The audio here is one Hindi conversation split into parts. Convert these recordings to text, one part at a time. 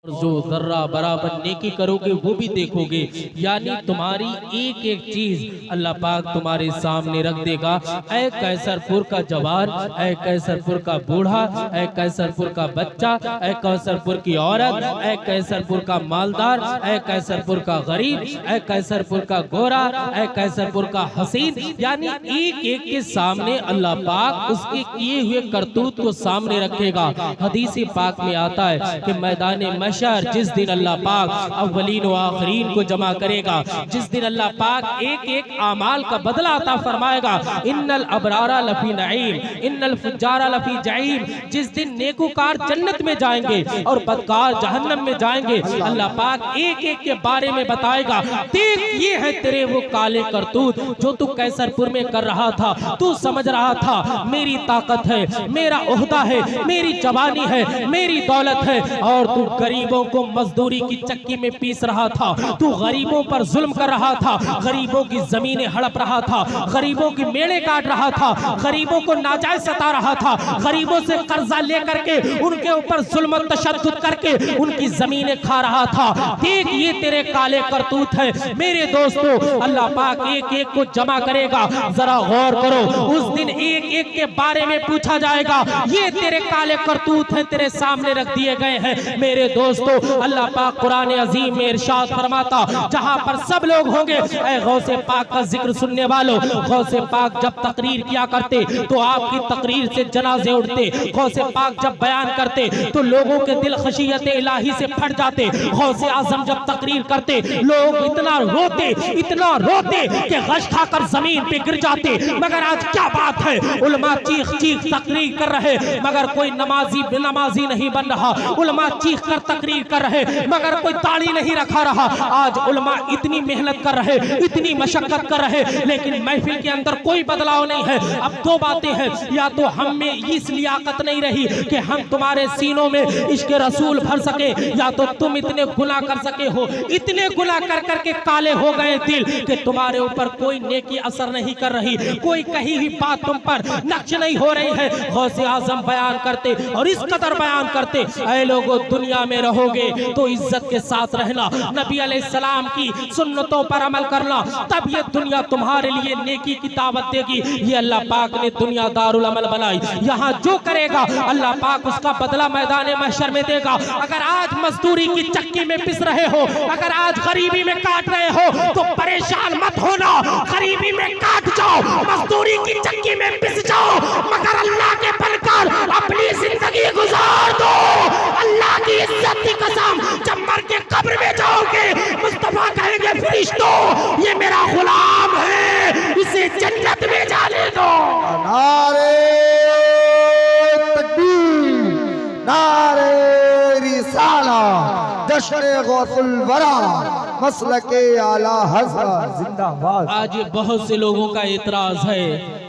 जो जर्रा बराबर नेकी करोगे वो भी देखोगे। यानी तुम्हारी एक एक चीज अल्लाह पाक तुम्हारे सामने रख देगा। ऐ कैसरपुर का जवान, ऐ कैसरपुर का बूढ़ा, ऐ कैसरपुर का बच्चा, ऐ कैसरपुर की औरत, ऐ कैसरपुर का मालदार, ऐ कैसरपुर का गरीब, ऐ कैसरपुर का गोरा, ऐ कैसरपुर का हसीन। यानी एक एक के सामने अल्लाह पाक उसके किए हुए करतूत को सामने रखेगा। हदीस पाक में आता है कि मैदान महशर जिस दिन अल्लाह पाक अव्वलीन व आखिरीन को जमा करेगा, जिस दिन अल्लाह पाक एक एक आमाल का बदला अता फरमाएगा। इन्नल अबरारा लफी नईम, इन्नल फुज्जारा लफी जहीम। जिस दिन नेकूकार जन्नत में जाएंगे और बदकार जहन्नम में जाएंगे, अल्लाह पाक एक एक के बारे में बताएगा। देख ये है तेरे वो काले करतूत जो तू कैसरपुर में कर रहा था। तू समझ रहा था मेरी ताकत है, मेरा ओहदा है, मेरी जवानी है, मेरी दौलत है, और तू गरीबों को मजदूरी की चक्की में पीस रहा था। तू गरीबों पर जुल्म कर रहा था, गरीबों की जमीनें हड़प रहा था, गरीबों की मेड़े काट रहा था, गरीबों को नाजायज सता रहा था, गरीबों से कर्जा लेकर के उनके ऊपर जुल्म तशद्दुद करके उनकी जमीनें खा रहा था। देख ये तेरे काले करतूत है। मेरे दोस्तों, अल्लाह पाक एक एक को जमा करेगा। जरा गौर करो, उस दिन एक एक के बारे में पूछा जाएगा। ये तेरे काले करतूत है, तेरे सामने रख दिए गए हैं। मेरे दोस्तों, अल्लाह पाक कुरान अजीम में इरशाद फरमाता, जहां पर सब लोग होंगे, ऐ गौसे पाक का जिक्र सुनने वालों, गौसे पाक जब तकरीर किया करते तो आपकी तकरीर से जनाजे उठते। गौसे पाक जब बयान करते तो लोगों के दिल खशियत इलाही से फट जाते। गौसे आजम जब तकरीर करते लोग इतना रोते कि गश खाकर जमीन पे गिर जाते। मगर आज क्या बात है, उलमा चीख चीख तकरीर कर रहे मगर कोई नमाजी नहीं बन रहा। उलमा चीख कर तकरीर कर रहे मगर कोई ताड़ी नहीं रखा रहा। आज उलमा इतनी मेहनत कर रहे, इतनी मशक्कत कर रहे, लेकिन महफिल के अंदर कोई बदलाव नहीं है। अब दो बातें हैं, या तो हम में इस लियाकत नहीं रही कि हम तुम्हारे सीनों में इश्क रसूल भर सके, या तो तुम इतने गुनाह कर सके हो, इतने गुनाह कर करके काले हो गए दिल कि तुम्हारे ऊपर कोई नेकी असर नहीं कर रही, कोई कहीं भी बात तुम पर नक्श नहीं हो रही है। गौसे आजम बयान करते और इस कदर बयान करते, ऐ लोगों दुनिया में रहोगे तो इज्जत के साथ रहना, नबी अलैहिस्सलाम की सुन्नतों पर अमल करना, तब ये दुनिया तुम्हारे लिए नेकी की दावत देगी। ये अल्लाह पाक ने दुनिया दारुल अमल बनाई। यहाँ जो करेगा अल्लाह पाक उसका बदला मैदान महशर में देगा। अगर आज मजदूरी की चक्की में पिस रहे हो, अगर आज गरीबी में काट रहे हो तो परेशान मत होना, गरीबी में काट जाओ, मजदूरी की चक्की में पिस जाओ, मगर अल्लाह के बनकर अपनी जिंदगी गुजार दो। अल्लाह की इज्जत की कसम, जब मर के कब्र में जाओगे मुस्तफा कहेंगे फरिश्तों ये मेरा गुलाम है, इसे जन्नत में जाने दो। नारे तकबीर, नारे रिसाला, जश्न गौसुल वरा, मसलके आला हज़रत जिंदाबाद। आज बहुत से लोगों का एतराज है,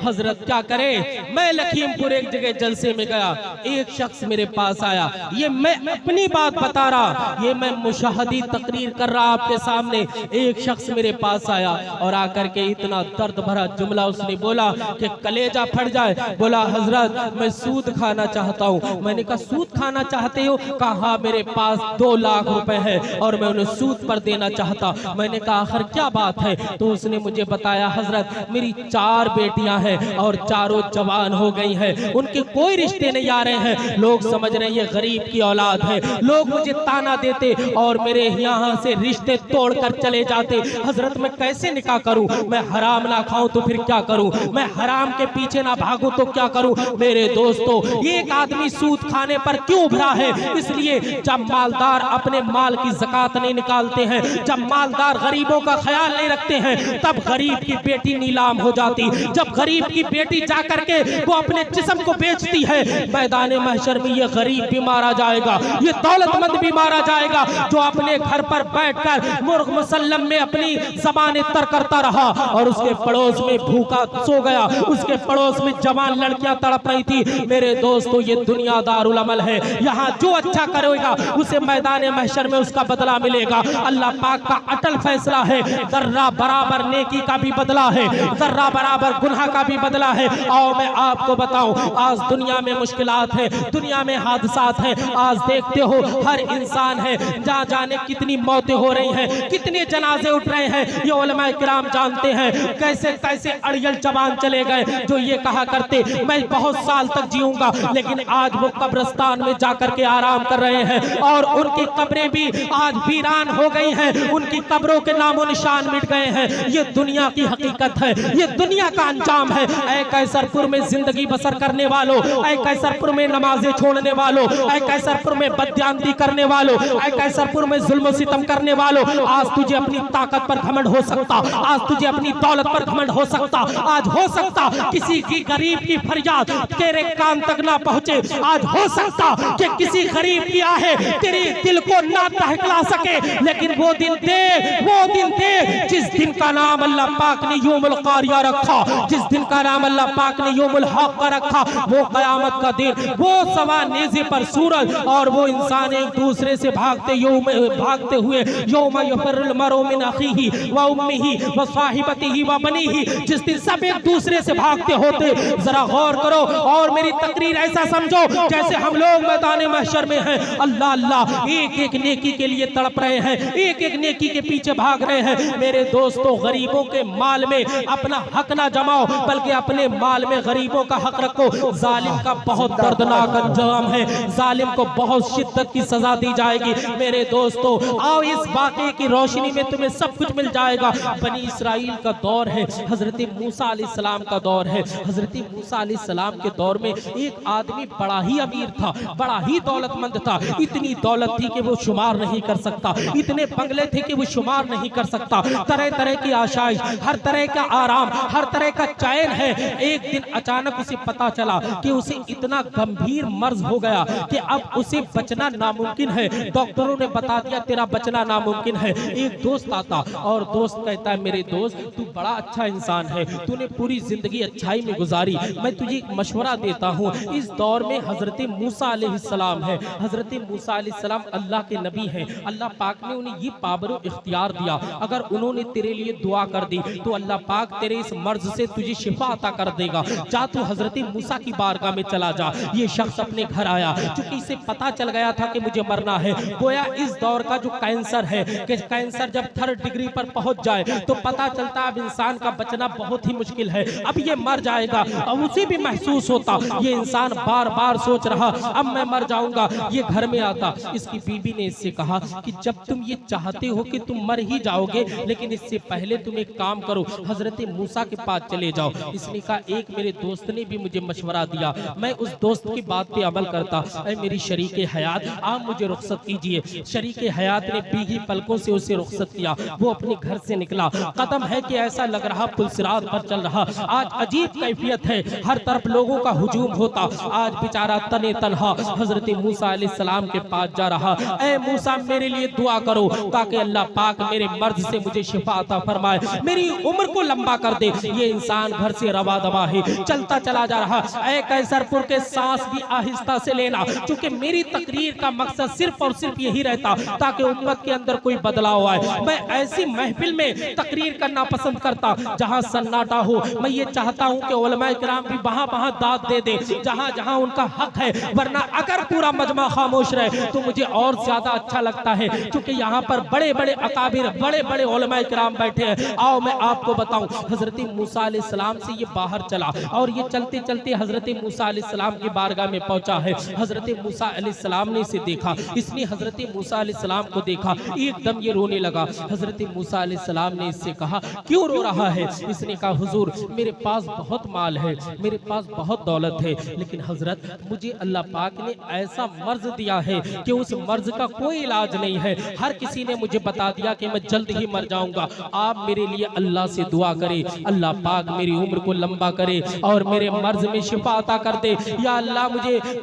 हजरत क्या करे। मैं लखीमपुर एक जगह जलसे में गया, एक शख्स मेरे पास आया, ये मैं अपनी बात बता रहा, ये मैं मुशाहदी तकरीर कर रहा आपके सामने। एक शख्स मेरे पास आया और आकर के इतना दर्द भरा जुमला उसने बोला कि कलेजा फट जाए। बोला हजरत मैं सूद खाना चाहता हूँ। मैंने कहा सूद खाना चाहते हो? कहा मेरे पास 2 लाख रुपए है और मैं उन्हें सूद पर देना चाहता। मैंने कहा आखिर क्या बात है? तो उसने मुझे बताया हजरत मेरी 4 बेटियां हैं और चारों जवान हो गई हैं, उनके कोई रिश्ते नहीं आ रहे हैं। लोग समझ रहे हैं ये गरीब की औलाद है, लोग मुझे ताना देते और मेरे यहाँ से रिश्ते तोड़कर चले जाते। हजरत मैं कैसे निकाह करूं? मैं हराम ना खाऊं तो फिर क्या करूं? मैं हराम के पीछे ना भागूं तो क्या करूं? मेरे दोस्तों, एक आदमी सूद खाने पर क्यों उभरा है? इसलिए जब मालदार अपने माल की ज़कात नहीं निकालते हैं, जब मालदार गरीबों का ख्याल नहीं रखते हैं, तब गरीब की बेटी नीलाम हो जाती। जब गरीब की बेटी जाकर के वो अपने जिस्म को बेचती है, मैदान महशर में ये गरीब भी मारा जाएगा, ये दौलतमंद भी मारा जाएगा जो अपने घर पर बैठकर मुर्ग मुसल्लम में अपनी ज़बान तर करता रहा और उसके पड़ोस में भूखा सो गया, उसके पड़ोस में जवान लड़कियां तड़प रही थी। मेरे दोस्तों, ये दुनिया दारुल अमल है। यहाँ जो अच्छा करेगा उसे मैदान महशर में उसका बदला मिलेगा। अल्लाह पाक का अटल फैसला है, जर्रा बराबर नेकी का भी बदला है, जर्रा बराबर गुनाह का भी बदला है। आओ मैं आपको बताऊं, आज दुनिया में मुश्किलात है, दुनिया में हादसात हैं। आज देखते हो हर इंसान है, जहाँ जाने कितनी मौतें हो रही हैं, कितने जनाजे उठ रहे हैं। ये उलमा किराम जानते हैं कैसे कैसे अड़ियल जवान चले गए जो ये कहा करते मैं बहुत साल तक जीऊंगा, लेकिन आज वो कब्रिस्तान में जाकर के आराम कर रहे हैं और उनकी कब्रें भी आज वीरान हो गई हैं, उनकी कब्रों के नामो निशान मिट गए हैं। ये दुनिया की हकीकत है, ये दुनिया का अंजाम है। ऐ कैसरपुर में जिंदगी बसर करने वालों, ऐ कैसरपुर में नमाजें छोड़ने वालों, ऐ कैसरपुर में बदयांती करने वालों, ऐ कैसरपुर में जुल्म सितम करने वालों, आज तुझे अपनी ताकत पर घमंड हो सकता, आज तुझे अपनी दौलत पर घमंड हो सकता, आज हो सकता किसी की गरीब की फरियाद तेरे कान तक ना पहुंचे, आज हो सकता कि किसी गरीब की आहे तेरे दिल को ना दहला सके, लेकिन वो दिन दे जिस दिन का नाम अल्लाह पाक ने यौमुल कारिया रखा, जिस दिन का नाम अल्लाह पाक ने यौमुल हक रखा, वो कयामत का दिन, वो सवा नेज़े पर सूरज और वो इंसान एक दूसरे से भागते हुए यौम यफिरुल मरउ मिन अखीही व उम्मिही व साहिबतिही व बनीही, जिस दिन सब एक दूसरे से भागते होते। जरा गौर करो और मेरी तकरीर ऐसा समझो जैसे हम लोग मैदान महशर में हैं, अल्लाह अल्लाह एक एक नेकी के लिए तड़प रहे हैं, एक एक नेकी के पीछे भाग रहे हैं। मेरे दोस्तों, गरीबों के माल में अपना हक ना जमाओ, बल्कि अपने माल में गरीबों का हक रखो। जालिम का बहुत दर्दनाक अंजाम है, जालिम को बहुत शिद्दत की सजा दी जाएगी। मेरे दोस्तों, आओ इस वाक़े की रोशनी में तुम्हें सब कुछ मिल जाएगा। बनी इसराइल का दौर है, हजरत मूसा अलैहिस्सलाम का दौर है। हजरत मूसा अलैहिस्सलाम के दौर में एक आदमी बड़ा ही अमीर था, बड़ा ही दौलतमंद था। इतनी दौलत थी कि वो शुमार नहीं कर सकता, इतने बंगले थे कि वो शुमार नहीं कर सकता। तरह तरह की आशाइश, हर तरह का आराम, हर तरह का चैन है। एक दिन अचानक उसे पता चला कि उसे इतना गंभीर मर्ज हो गया कि अब उसे बचना नामुमकिन है। डॉक्टरों ने बता दिया तेरा बचना नामुमकिन है। एक दोस्त आता और दोस्त कहता है, मेरे दोस्त तू बड़ा अच्छा इंसान है, तूने पूरी जिंदगी अच्छाई में गुजारी, मैं तुझे एक मशवरा देता हूँ। इस दौर में हजरत मूसा अलैहिस्सलाम है, हजरत मूसा अलैहिस्सलाम अल्लाह के नबी हैं। अल्लाह पाक ने उन्हें ये पावर इख्तियार दिया, अगर उन्होंने तेरे लिए दुआ कर दी तो अल्लाह पाक तेरे इस मर्ज से तुझे शिफा अता कर देगा। जा तू हजरत मूसा की बारगाह में चला जा। ये शख्स अपने घर आया, क्योंकि इसे पता चल गया था कि मुझे मरना है। गोया इस दौर का जो कैंसर है कि कैंसर जब 3rd डिग्री पर पहुंच जाए तो पता चलता अब इंसान का बचना बहुत ही मुश्किल है, अब ये मर जाएगा। अब उसे भी महसूस होता, ये इंसान बार बार सोच रहा अब मैं मर जाऊंगा। ये घर में आता, इसकी बीबी ने इससे कहा कि जब तुम ये चाहते हो कि तुम मर ही जाओगे, लेकिन इससे पहले तुम एक काम करो, हजरत मूसा के पास चले जाओ। इसने कहा एक मेरे दोस्त ने भी मुझे मशवरा दिया, मैं उस दोस्त की बात पे अमल करता। ऐ मेरी शरीके हयात, आप मुझे रुखसत कीजिए। शरीके हयात ने भीगी पलकों से उसे रुखसत किया। वो अपने घर से निकला, कदम है कि ऐसा लग रहा पुलसिरात पर चल रहा। आज अजीब कैफियत है, हर तरफ लोगों का हुजूम होता। आज बेचारा तने तनहा हजरत मूसा अलैहिस्सलाम के पास जा रहा। ऐ मूसा मेरे लिए दुआ करो ताकि अल्लाह पाक मेरे मर्ज से मुझे शिफा अता फरमाए, मेरी उम्र को लंबा कर दे। ये इंसान घर से रवा दवा है, चलता चला जा रहा। ऐ कैसरपुर के सांस भी आहिस्ता से लेना, क्योंकि मेरी तकरीर का मकसद सिर्फ और सिर्फ यही रहता ताकि उम्मत के अंदर कोई बदलाव आए। मैं ऐसी महफिल में तकरीर करना पसंद करता जहां सन्नाटा हो। मैं ये चाहता हूं कि उलमाए किराम भी वहां वहां दाद दे दे जहां जहां उनका हक है, वरना अगर पूरा मजमा खामोश रहे तो मुझे और ज्यादा अच्छा लगता है, क्योंकि यहाँ पर बड़े बड़े अकाबिर, बड़े बड़े उलमाए किराम बैठे हैं। आओ मैं आपको बताऊं, हजरत मूसा अलैहिस्सलाम से ये बाहर चला और ये चलते चलते हजरत मूसा अलैहिस्सलाम की बारगाह में पहुंचा है। हजरत मूसा अलैहिस्सलाम ने इसे देखा, इसने हजरत मूसा अलैहिस्सलाम को देखा, एकदम ये रोने लगा। हजरत मूसा अलैहिस्सलाम ने इससे कहा क्यों रो रहा है? इसने कहा हुजूर मेरे पास बहुत माल है, मेरे पास बहुत दौलत है, लेकिन हजरत मुझे अल्लाह पाक ने ऐसा मर्ज दिया है कि उस मर्ज का कोई इलाज नहीं है। हर किसी ने मुझे बता दिया कि मैं जल्द ही मर जाऊंगा। आप मेरे लिए अल्लाह से दुआ करें, अल्लाह पाक मेरी उम्र को लंबा करे और मेरे मर्ज में शिफा अता कर दे। या अल्लाह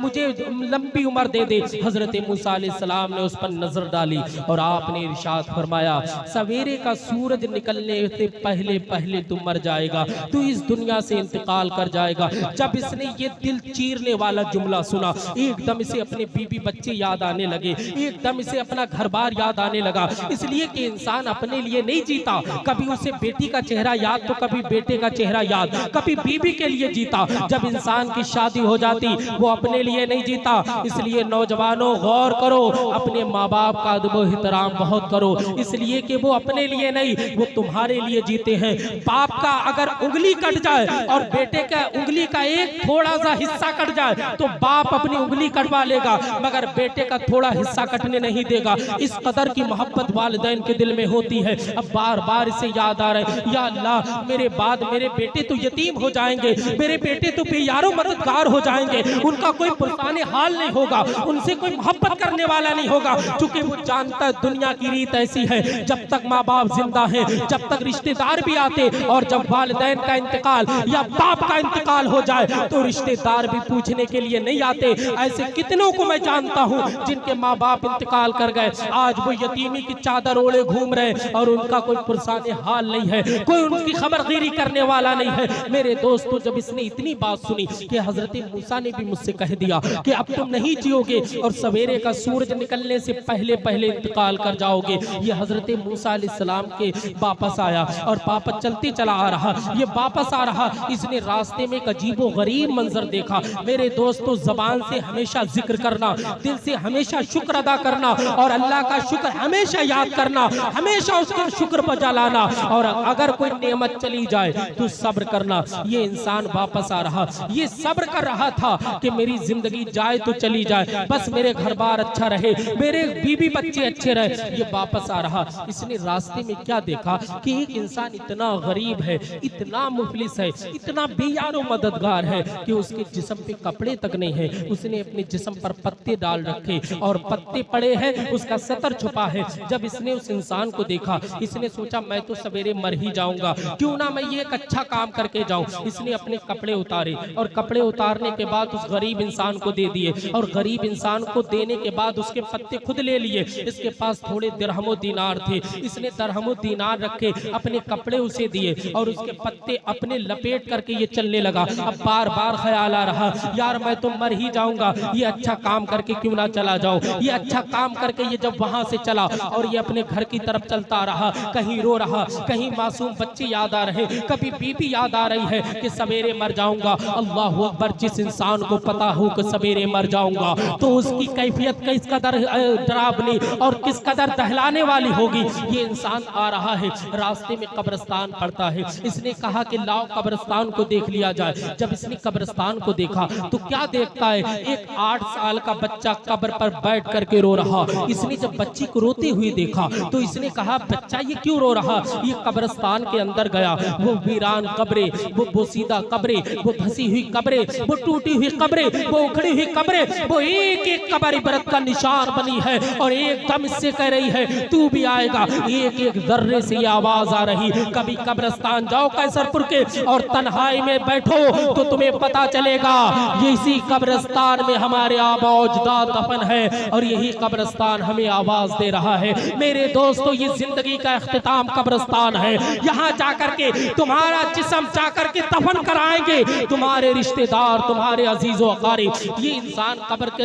मुझे लंबी उम्र दे दे। हजरत मूसा अलैहिस्सलाम ने उस पर नजर डाली और आपने इरशाद फरमाया सवेरे का सूरज निकलने से पहले पहले तू मर जाएगा, तू इस दुनिया से इंतकाल कर जाएगा। जब इसने ये दिल चीरने वाला जुमला सुना, एकदम इसे अपने बीबी बच्चे याद आने लगे, एकदम इसे अपना घर बार याद आने लगा। इसलिए कि इंसान अपने लिए नहीं जीता, कभी उसे बेटी का चेहरा याद तो कभी बेटे का चेहरा याद, कभी बीबी के लिए जीता। जब इंसान की शादी हो जाती वो अपने लिए नहीं जीता। इसलिए नौजवानों गौर करो, अपने माँ बाप का अदब एहतराम बहुत करो, इसलिए कि वो अपने लिए नहीं, वो तुम्हारे लिए जीते हैं। बाप का अगर उंगली कट जाए और बेटे का उंगली का एक थोड़ा सा हिस्सा कट जाए तो बाप अपनी उंगली कटवा लेगा, मगर बेटे का थोड़ा हिस्सा कटने नहीं देगा। इस कदर की मोहब्बत वालिदैन के दिल में होती है। अब बार बार इसे याद आ रहा है, या अल्लाह मेरे बाद मेरे बेटे तो यतीम हो जाएंगे, मेरे बेटे तो बेयारो मददगार हो जाएंगे, उनका कोई पुरसाने हाल नहीं होगा, उनसे कोई मोहब्बत करने वाला नहीं होगा। क्योंकि वो जानता है दुनिया की रीत ऐसी है, जब तक माँ बाप जिंदा है, जब तक रिश्तेदार भी आते, और जब वालिदैन का इंतकाल या बाप का इंतकाल हो जाए तो रिश्तेदार भी पूछने के लिए नहीं आते। ऐसे कितनों को मैं जानता हूँ जिनके माँ बाप इंतकाल कर गए, आज वो यतीमी की चादर ओढ़े घूम रहे और उनका कोई पुरसाने हाल नहीं है, कोई उनकी खबरगिरी करने वाला नहीं है। मेरे दोस्तों, जब इसने इतनी बात सुनी कि हजरत मूसा ने भी मुझसे कह दिया कि अब तुम नहीं जियोगे और सवेरे का सूरज निकलने से पहले पहले इंतकाल कर जाओगे, ये हजरत मूसा अलैहिस्सलाम के वापस आया और वापस चलते चला आ रहा, ये वापस आ रहा, इसने रास्ते में एक अजीबो गरीब मंजर देखा। मेरे दोस्तों, जबान से हमेशा जिक्र करना, दिल से हमेशा शुक्र अदा करना और अल्लाह का शुक्र हमेशा याद करना, हमेशा उसका शुक्र बजा लाना, और अगर कोई नेमत चली जाए तो सब्र करना। ये इंसान वापस आ रहा, ये सब्र कर रहा था कि मेरी जिंदगी जाए तो चली जाए, बस मेरे घर बार अच्छा रहे, मेरे बीवी बच्चे अच्छे रहे। ये वापस आ रहा, इसने रास्ते में क्या देखा कि एक इंसान इतना गरीब है, इतना मुफलिस है, इतना बेयारो मददगार है कि उसके जिस्म पे कपड़े तक नहीं है। उसने अपने जिस्म पर पत्ते डाल रखे और पत्ते पड़े हैं, उसका सतर छुपा है। जब इसने उस इंसान को देखा, इसने सोचा मैं तो सवेरे मर ही जाऊंगा, क्यों ना मैं ये एक अच्छा काम करके जाऊं। इसने अपने कपड़े उतारे और कपड़े उतारने के बाद उस गरीब इंसान को दे दिए, और गरीब इंसान को देने के बाद उसके पत्ते खुद ले लिए। इसके पास थोड़े दिरहमो दीनार थे, इसने दिरहमो दीनार रखे, अपने कपड़े उसे दिए और उसके पत्ते अपने लपेट करके ये चलने लगा। अब बार बार ख्याल आ रहा, यार मैं तो मर ही जाऊंगा, ये अच्छा काम करके क्यों ना चला जाऊं। ये अच्छा काम करके ये जब वहां से चला और ये अपने घर की तरफ चलता रहा, कहीं रो रहा, कहीं मासूम बच्चे याद आ रहे, कभी बीबी याद आ रही है कि सवेरे मर जाऊंगा। अल्लाह अकबर, जिस इंसान को पता हो कि सवेरे मर जाऊंगा तो उसकी कैफियत किस कदर डरावनी और किस कदर दहलाने वाली होगी। ये इंसान आ रहा है, रास्ते में कब्रिस्तान पड़ता है, इसने कहा कि लाओ कब्रिस्तान को देख लिया जाए। जब इसने कब्रिस्तान को देखा तो क्या देखता है, एक 8 साल का बच्चा कब्र पर बैठ करके रो रहा। इसने जब बच्ची को रोती हुई देखा तो इसने कहा, बच्चा ये क्यों रो रहा। ये कब्रिस्तान के अंदर गया, वो वीरान कब्रें, वो बोसीदा कब्रें, वो धसी हुई कब्रें, वो टूटी हुई कब्रें, वो उखड़ी हुई कब्रें, वो एक एक कब्र इबरत का निशान बनी है और एकदम इससे कह रही है तू भी आएगा। एक एक जर्रे से ये आवाज आ रही। कभी कब्रिस्तान जाओ कैसरपुर के और तन्हाई में बैठो तो तुम्हें पता चलेगा ये इसी कब्रिस्तान में हमारे आबा अजदाद दफन है और यही कब्रिस्तान हमें आवाज दे रहा है। मेरे दोस्तों, ये जिंदगी का इख्तिताम कब्रिस्तान है। यहाँ जाकर के तुम्हारा जिस्म जाकर के दफन कराएंगे तुम्हारे रिश्तेदार, तुम्हारे अजीजो अकारिब। ये इंसान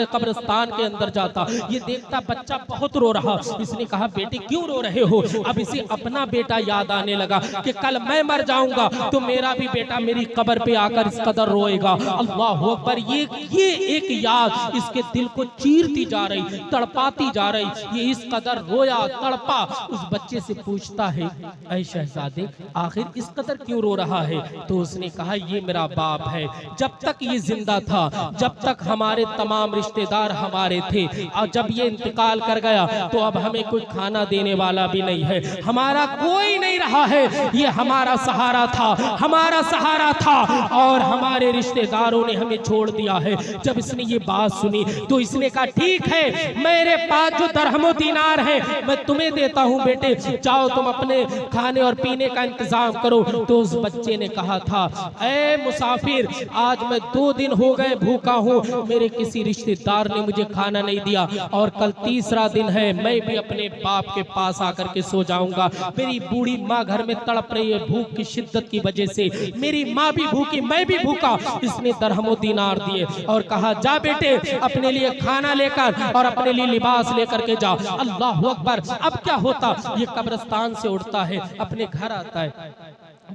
कब्रिस्तान के अंदर जाता, ये देखता बच्चा बहुत रो रहा। इसने कहा, बेटे क्यों रो रहे हो। अब इसे अपना बेटा याद आने लगा कि कल मैं मर जाऊंगा तो मेरा भी बेटा मेरी कब्र पे आकर इस कदर रोएगा। अल्लाह अकबर, ये एक याद इसके दिल को चीरती जा रही, तड़पाती जा रही। ये इस कदर रोया, तड़पा। उस बच्चे से पूछता है, ऐ शहजादे आखिर इस कदर क्यों रो रहा है। तो उसने कहा, ये मेरा बाप है, जब तक ये जिंदा था, जब तक हमारे तमाम रिश्तेदार हमारे थे, और जब ये इंतकाल कर गया तो अब हमें कोई खाना देने वाला भी नहीं है, हमारा कोई नहीं रहा है। ये हमारा सहारा था, हमारा सहारा था और हमारे रिश्तेदारों ने हमें छोड़ दिया है। जब इसने ये बात सुनी तो इसने कहा, ठीक है, मेरे पास जो दरहमो दीनार है मैं तुम्हें देता हूँ, बेटे जाओ तुम अपने खाने और पीने का इंतजाम करो। तो उस बच्चे ने कहा था, ऐ मुसाफिर, आज मैं 2 दिन हो गए भूखा हूँ, मेरे किसी रिश्तेदार ने मुझे खाना नहीं दिया और कल तीसरा दिन है, मैं भी अपने बाप के पास आकर के सो जाऊंगा। मेरी बूढ़ी माँ घर में तड़प रही है भूख की शिद्दत की वजह से, मेरी माँ भी भूखी, मैं भी भूखा। इसने दरहमो दीनार दिए और कहा, जा बेटे अपने लिए खाना लेकर और अपने लिए लिबास लेकर के जा। अल्लाह अकबर। अब क्या होता, ये कब्रिस्तान से उठता है, अपने घर आता है,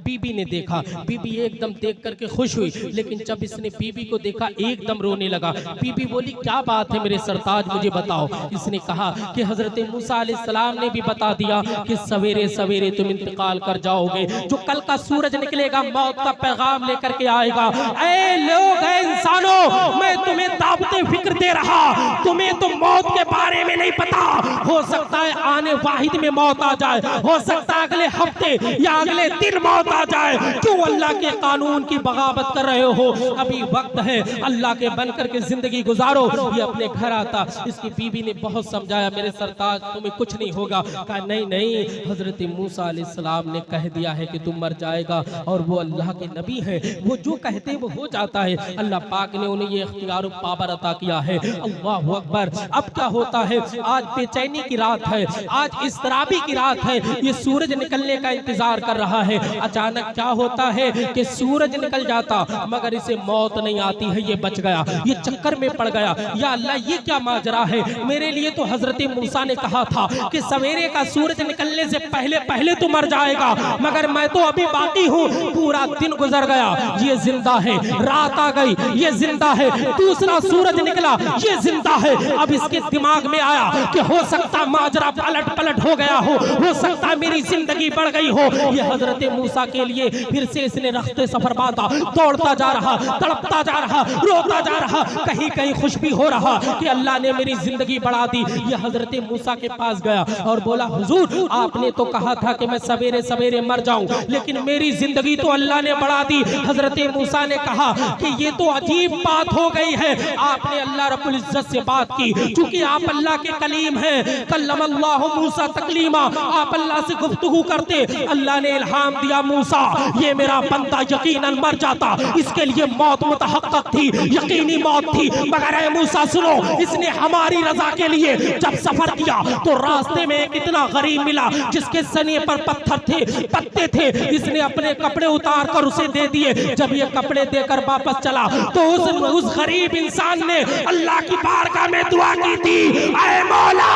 बीबी ने देखा, बीबी एकदम देख करके खुश हुई, लेकिन जब इसने बीबी को देखा एकदम रोने लगा। बीबी बोली क्या बात है मेरे सरताज, मुझे बताओ। इसने कहा कि हजरत मूसा अलैहिस्सलाम ने भी बता दिया कि सवेरे सवेरे तुम इंतकाल कर जाओगे, जो कल का सूरज निकलेगा मौत का पैगाम लेकर के आएगा। ऐ लोग, ऐ इंसानों, मैं तुम्हें दावते फिक्र दे रहा, तुम्हें तो मौत के बारे में नहीं पता। हो सकता है आने वाहिद में मौत आ जाए, हो सकता है अगले हफ्ते या अगले दिन मौत आ जाए। क्यों अल्लाह के कानून की बगावत कर रहे हो? अभी वक्त है, अल्लाह के बनकर के जिंदगी गुजारो। ये अपने घर आता, इसकी बीबी ने बहुत समझाया, मेरे सरताज तुम्हें कुछ नहीं होगा। कहा नहीं नहीं, हजरत मूसा अलैहिस्सलाम ने कह दिया है कि तुम मर जाएगा, और वो अल्लाह के नबी है, वो जो कहते हैं वो हो जाता है। अल्लाह पाक ने उन्हें ये इख्तियार पावर अता किया है। अल्लाह अकबर। अब क्या होता है, आज बेचैनी की रात है, आज इस्तराबी की रात है, ये सूरज निकलने का इंतजार कर रहा है। अचानक क्या होता है कि सूरज निकल जाता, मगर इसे मौत नहीं आती है, ये बच गया, ये चक्कर में पड़ गया। या अल्लाह, ये क्या माजरा है? मेरे लिए तो हजरत मूसा ने कहा था कि सवेरे का सूरज निकलने से पहले पहले तो मर जाएगा, मगर मैं तो अभी बाकी हूँ। पूरा दिन गुजर गया, ये जिंदा है, रात आ गई, ये जिंदा है, दूसरा सूरज निकला, ये जिंदा है। अब इसके दिमाग में आया कि हो सकता माजरा पलट पलट हो गया हो सकता मेरी जिंदगी बढ़ गई हो। ये हजरत मूसा के लिए फिर से इसने रस्ते सफर बांधा, दौड़ता जा रहा, तड़पता जा रहा, रोता जा रहा, कहीं कहीं खुश भी हो रहा कि अल्लाह ने मेरी जिंदगी बढ़ा दी। ये हजरत मूसा के पास गया और बोला, हुजूर आपने तो कहा था कि मैं सवेरे सवेरे मर जाऊं, लेकिन मेरी जिंदगी तो अल्लाह ने बढ़ा दी। हजरत मूसा ने कहा कि ये तो अजीब बात हो गई है, आपने अल्लाह रब्बुल इज्जत से बात की, चूंकि आप अल्लाह के कलीम हैं, कल्लमल्लाहु मूसा तकलीमा, आप अल्लाह से गुफ्तगू करते। अल्लाह ने इल्हाम दिया, मूसा ये मेरा बंदा यकीनन मर जाता, इसके लिए मौत मुतहक्कक थी, यकीनी मौत थी, मगर ऐ मूसा सुनो, इसने हमारी रजा के लिए जब सफर किया तो रास्ते में एक इतना गरीब मिला जिसके सने पर पत्थर थे, पत्ते थे, इसने अपने कपड़े उतार कर उसे दे दिए। जब ये कपड़े देकर वापस चला तो उस गरीब इंसान ने अल्लाह की बारगाह में दुआ की थी, ऐ मौला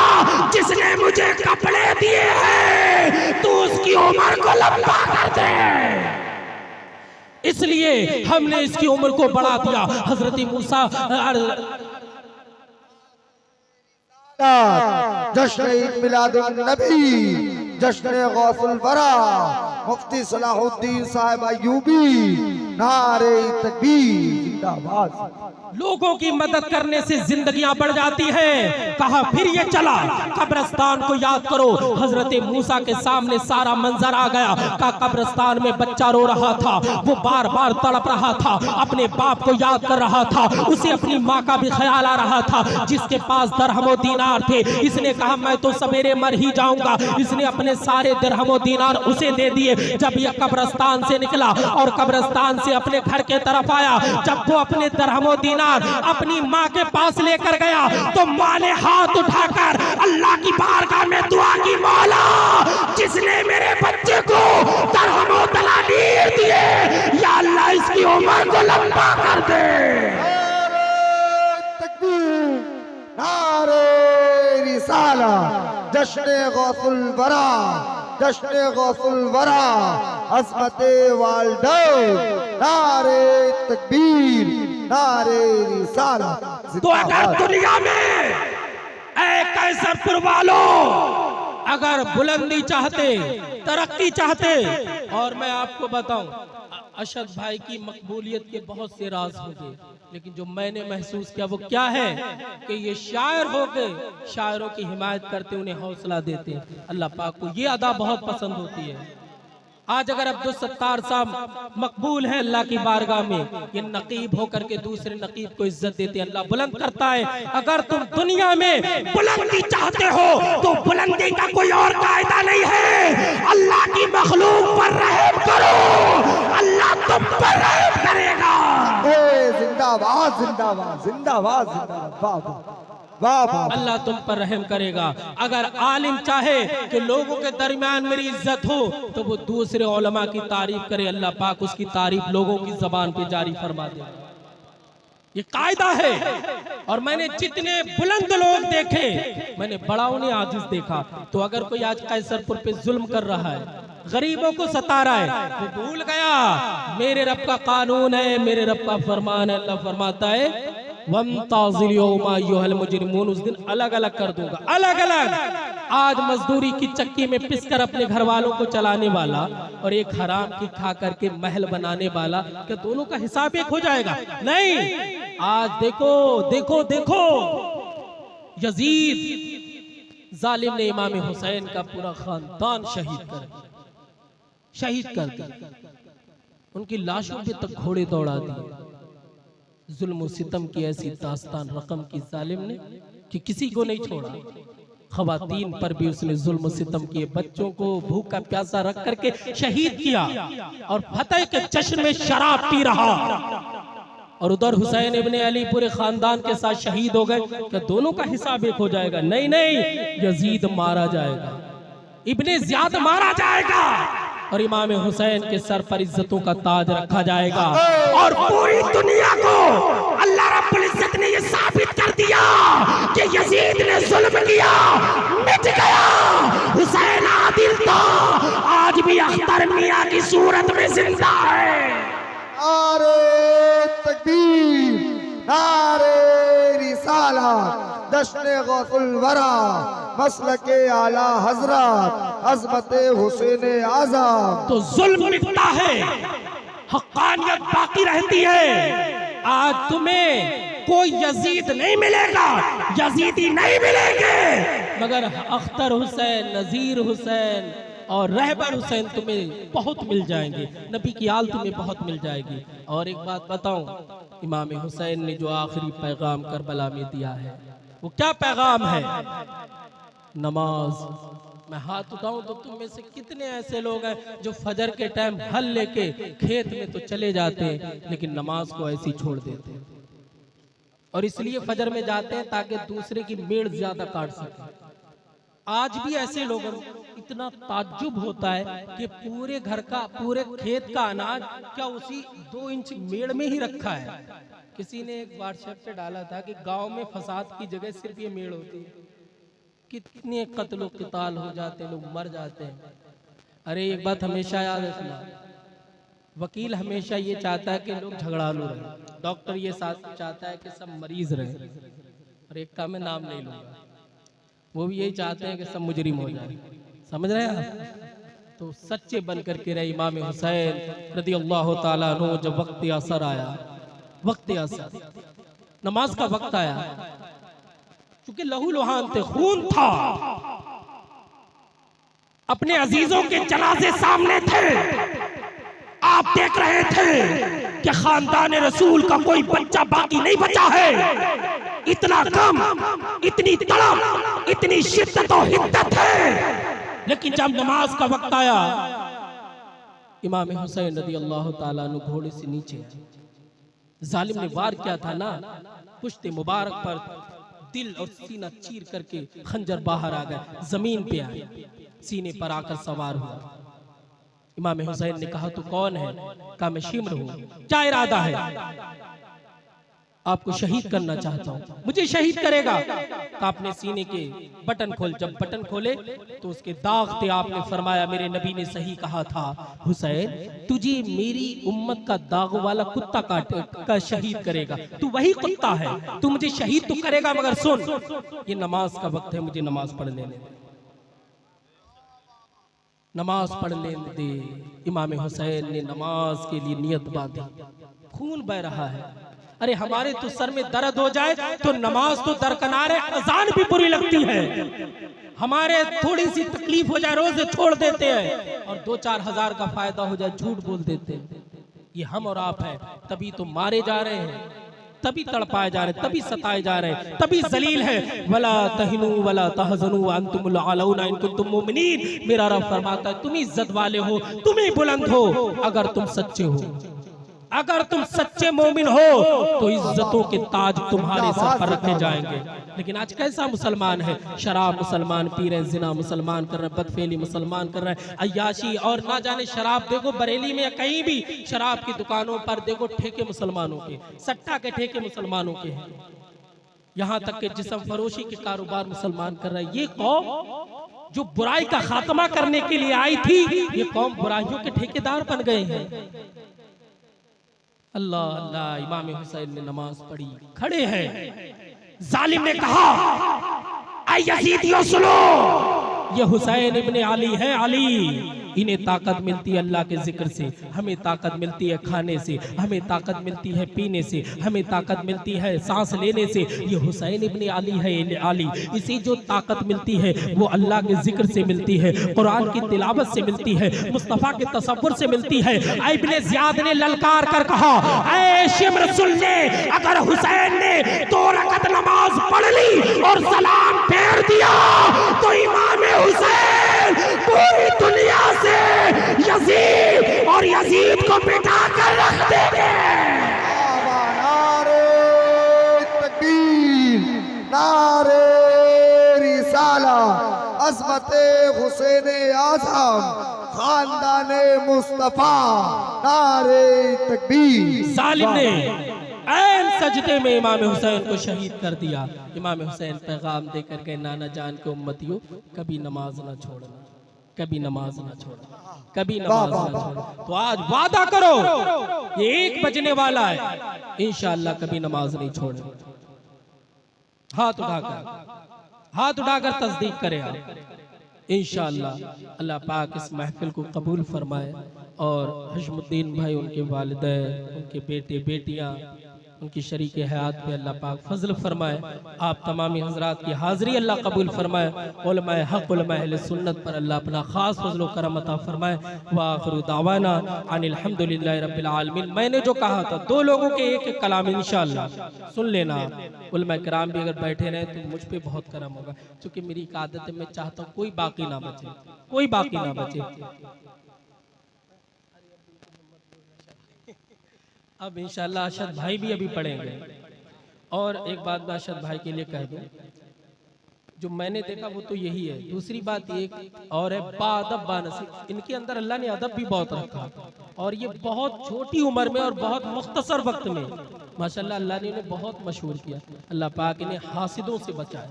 जिसने मुझे कपड़े दिए हैं तू उसकी उम्र को लंबा कर दे। इसलिए हमने इसकी उम्र को बढ़ा दिया। हजरत मूसा जश्न ईद मिलादुन नबी, जश्न गौसुल वरा, मुफ्ती सलाहुद्दीन साहब अय्यूबी, नारे तकबीर, जिंदाबाद। लोगों की मदद करने से जिंदगियां बढ़ जाती हैं। कहा फिर ये चला, कब्रिस्तान को याद करो। हजरत मूसा के सामने सारा मंजर आ गया। का कब्रिस्तान में बच्चा रो रहा था, वो बार बार तड़प रहा था, अपने बाप को याद कर रहा था, उसे अपनी माँ का भी ख्याल आ रहा था जिसके पास दरहम दीनार थे। इसने कहा मैं तो सवेरे मर ही जाऊंगा। इसने अपने सारे दरहम दीनार उसे दे दिए। जब ये कब्रिस्तान से निकला और कब्रिस्तान से अपने घर के तरफ आया, जब वो अपने दरहम दीनार अपनी माँ के पास लेकर गया तो माँ ने हाथ उठाकर अल्लाह की बारगाह में दुआ की, मौला जिसने मेरे बच्चे को दरहम दनानीर दिए, या अल्लाह इसकी उम्र को लंबा कर दे। नारे रिसाला, जश्न गौसुल वरा, जश्न गौसुल वरा, अज़मते वालदो, नारे तकबीर, नारे रिसाला। तो अगर दुनिया में ऐ कैसरपुर वालों अगर बुलंदी चाहते, तरक्की चाहते, और मैं आपको बताऊं अशद भाई की मकबूलियत के बहुत से राज होंगे, लेकिन जो मैंने महसूस किया वो क्या है कि ये शायर होके शायरों की हिमायत करते, उन्हें हौसला देते। अल्लाह पाक को ये अदा बहुत पसंद होती है। आज अगर अब्दुल सत्तार साहब मकबूल है अल्लाह की बारगाह में, ये नकीब होकर के दूसरे नकीब को इज्जत देते, अल्लाह बुलंद करता है। अगर तुम दुनिया में बुलंदी चाहते हो तो बुलंदी का कोई और कायदा नहीं है। अल्लाह की मखलूक पर रहम करो, अल्लाह तुम पर रहम करेगा। जिंदाबाद जिंदाबाद जिंदाबाद जिंदाबाद, वाह वाह वाह, अल्लाह तुम पर रहम करेगा। अगर आलिम चाहे कि लोगों के दरमियान मेरी इज्जत हो तो वो दूसरे उलमा की तारीफ करे, अल्लाह पाक उसकी तारीफ लोगों की जबान पे जारी फरमा दे। ये कायदा है। और मैंने जितने बुलंद लोग देखे, मैंने बड़ाओं ने आजिज देखा। तो अगर कोई आज कैसरपुर पे जुल्म कर रहा है गरीबों को सता रहा है, वो भूल गया मेरे रब का कानून है, मेरे रब का फरमान है। अल्लाह फरमाता है वमताज़िल यौमा अय्युहल मुजरिमून, उस दिन अलग अलग कर दूंगा, अलग अलग। आज मजदूरी की चक्की में पिसकर अपने घर वालों को चलाने वाला और एक हराम की खा करके महल बनाने वाला, क्या दोनों का हिसाब एक हो जाएगा? नहीं। आज देखो देखो देखो, यजीद जालिम ने इमाम हुसैन का पूरा खानदान शहीद कर दिया। उनकी लाशों पे तक घोड़े दौड़ा दिए। जुल्म और सितम की ऐसी दास्तान रकम की जालिम ने कि किसी को नहीं छोड़ा। खवातीन पर भी उसने जुल्म सितम किए, बच्चों को भूखा प्यासा रख करके शहीद किया और फतेह के जश्न में शराब पी रहा। और उधर हुसैन इब्ने अली पूरे खानदान के साथ शहीद हो गए। क्या दोनों का हिसाब एक हो जाएगा? नहीं नहीं, यजीद मारा जाएगा, इब्ने ज़ियाद मारा जाएगा और इमाम हुसैन के सर पर इज्जतों का ताज रखा जाएगा। और पूरी दुनिया को अल्लाह रब्बुल इज्जत ने ये साबित कर दिया कि यजीद ने जुल्म किया, मिट गया। हुसैन आदिल था, आज भी अख्तर मियां की सूरत में जिंदा है। नारे तकबीर, नारे रिसालत, जश्न गौसुल वरा, मसलके आला हजरत अज़मत हुसैन आज़म। तो जुल्म मिटता है, हक़ानियत बाकी रहती है। आज तुम्हें कोई यजीद नहीं मिलेगा, यजीदी नहीं मिलेंगे, मगर अख्तर हुसैन, नजीर हुसैन और रहबर हुसैन तुम्हें बहुत मिल जाएंगे, नबी की आल तुम्हें बहुत मिल जाएगी। और एक बात बताऊं, इमाम हुसैन ने जो आखिरी पैगाम करबला में दिया है वो क्या पैगाम है? नमाज। मैं हाथ उठाऊं तो तुम में से कितने ऐसे लोग हैं जो फजर के टाइम हल लेके खेत में तो चले जाते हैं लेकिन नमाज को ऐसी छोड़ देते हैं, और इसलिए फजर में जाते हैं ताकि दूसरे की मेड़ ज्यादा काट सके। आज भी ऐसे लोगों को इतना ताज्जुब होता है कि पूरे घर का, पूरे खेत का अनाज क्या उसी 2 इंच मेड़ में ही रखा है। किसी ने एक व्हाट्सएप पे डाला था कि गांव में फसाद की जगह सिर्फ ये मेड़ होती है, कितने कत्लो किताल हो जाते हैं, लोग मर जाते हैं। अरे एक बात हमेशा याद रखना, वकील हमेशा ये चाहता है कि लोग झगड़ालू रहे, डॉक्टर ये चाहता है कि सब मरीज रहे, और एक का मैं नाम नहीं लूंगा, वो भी यही चाहते हैं कि सब मुजरिम हो जाए। समझ रहे हैं? तो सच्चे बन करके रहे। इमाम हुसैन रदियल्लाहु ताला अन्हु जब वक्त असर आया, वक्त असर, नमाज का वक्त आया, क्योंकि लहू लुहान थे, खून था, अपने अजीजों के जनाजे सामने थे, आप देख रहे थे कि खानदान रसूल का कोई बच्चा बाकी नहीं बचा है। इतना कम, इतनी तड़प, इतनी शिद्दत और हिद्दत है। लेकिन जब नमाज का वक्त आया, इमाम हुसैन रदियल्लाहु ताला अन्हु घोड़े से नीचे, जालिम ने वार किया था ना, पुश्ते मुबारक पर दिल और सीना चीर करके खंजर बाहर आ गए, जमीन पे आए, सीने पर आकर सवार हुआ। इमाम हुसैन ने कहा तू कौन है? कहा मैं शिम्र हूँ। क्या इरादा है? आपको शहीद करना चाहता हूँ। मुझे शहीद करेगा? कहा अपने सीने के बटन खोल। जब बटन खोले तो उसके दाग थे। आपने फरमाया मेरे नबी ने सही कहा था, हुसैन तुझे मेरी उम्मत का दाग वाला कुत्ता का शहीद करेगा, तू वही कुत्ता है, तू मुझे शहीद तो करेगा, मगर सुन ये नमाज का वक्त है, मुझे नमाज पढ़ लेने दे, नमाज पढ़ लेने दे। इमाम हुसैन ने नमाज के लिए नियत बांधी, खून बह रहा है। अरे हमारे तो सर में दर्द हो जाए तो नमाज तो दरकनार है, अजान भी बुरी लगती है। हमारे थोड़ी सी तकलीफ हो जाए रोजे छोड़ देते हैं, और 2-4 हजार का फायदा हो जाए झूठ बोल देते हैं। ये हम और आप हैं, तभी तो मारे जा रहे हैं, तभी तड़पाए जा रहे हैं, तभी सताए जा रहे हैं, तभी जलील है। वला तहिनु वला तहजनु अंतुमुल आलौना इन कुंतुम मुमिनीन। मेरा रब फरमाता है तुम इज्जत वाले हो, तुम ही बुलंद हो अगर तुम सच्चे हो। अगर तुम सच्चे मोमिन हो तो इज्जतों के ताज तुम्हारे सर पर रखे जाएंगे। लेकिन आज कैसा मुसलमान है? शराब मुसलमान पी रहे, जिना मुसलमान कर रहे, बदफेली मुसलमान कर रहे, अय्याशी, और ना जाने शराब देखो बरेली में या कहीं भी शराब की दुकानों पर देखो ठेके मुसलमानों के, सट्टा के ठेके मुसलमानों के हैं। यहाँ तक के जिस्म फरोशी के कारोबार मुसलमान कर रहे हैं। ये कौम जो बुराई का खात्मा करने के लिए आई थी, ये कौम बुराइयों के ठेकेदार बन गए हैं। अल्लाह अल्लाह। इमाम हुसैन ने नमाज पढ़ी, खड़े हैं। जालिम ने कहा, ऐ यजीदियों सुनो, ये हुसैन इब्ने अली है। अली, इन्हें ताकत मिलती है अल्लाह के जिक्र से, हमें ताकत मिलती है खाने से, हमें ताकत मिलती है पीने से, हमें ताकत मिलती है सांस लेने से। ये हुसैन इब्ने अली है। अली, इसी जो ताकत मिलती है वो अल्लाह के जिक्र से मिलती है, कुरान की तिलावत से मिलती है, मुस्तफा के तसव्वुर से मिलती है। इब्ने ज़ियाद ने ललकार कर कहा, ऐ शिम्र सुन ले, अगर हुसैन ने 2 रकअत नमाज पढ़ ली और सलाम फेर दिया तो इमाम हुसैन पूरी दुनिया से यजीद और यजीद को बिठा कर रख देंगे। नारे तकबीर, नारे रिसाला, अज़मत हुसैन आज़म, खानदाने मुस्तफा, नारे तकबीर। जालिम ने ऐन सजदे में इमाम हुसैन को शहीद कर दिया। इमाम हुसैन पैगाम देकर के, नाना जान के उम्मतियों, कभी नमाज ना छोड़ना, कभी नमाज ना छोड़ना, कभी नमाज ना छोड़ना। तो आज वादा करो, ये 1 बजने वाला है, इंशाअल्लाह कभी नमाज नहीं छोड़ना। हाथ उठाकर तस्दीक करें आप, इंशाअल्लाह अल्लाह पाक इस महफिल को कबूल फरमाए। और हशमुद्दीन भाई, उनके वालिदैन, उनके बेटे बेटियां, उनकी शरीक हयात पे अल्लाह पाक फजल फरमाए। आप तमामी हजरात की हाजिरी अल्लाह कबूल फरमाए। उलमाए हक, उलमाए अहले सुन्नत पर अल्लाह अपना खास फजल व करम अता फरमाए। व आखिरु दावाना अनिल हम्दुलिल्लाहि रब्बिल आलमीन। मैंने जो कहा था 2 लोगों के 1-1 कलाम इंशाअल्लाह सुन लेना। उलमाए किराम भी अगर बैठे रहे तो मुझ पे बहुत करम होगा, क्योंकि मेरी एक आदत है, मैं चाहता हूँ कोई बाकी ना बचे, कोई बाकी ना बचे। अब इंशाअल्लाह अरशद भाई भी अभी पढ़ेंगे। और एक बात मैं अरशद भाई के लिए कह दूं, जो मैंने देखा वो तो यही है। दूसरी बात एक और है, बाअदब बानसीब। इनके अंदर अल्लाह ने अदब भी बहुत रखा, और ये बहुत छोटी उम्र में और बहुत मुख्तसर वक्त में माशाअल्लाह अल्लाह ने इन्हें बहुत मशहूर किया। अल्लाह पाक इन्हें हासिदों से बचाए,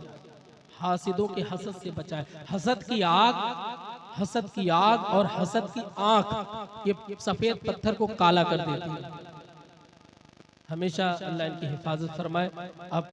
हासिदों के हसद से बचाए। हसद की आग, हसद की आग और हसद की आंख, ये सफेद पत्थर को काला कर देती है। हमेशा अल्लाह इनकी हिफाजत फरमाए। अब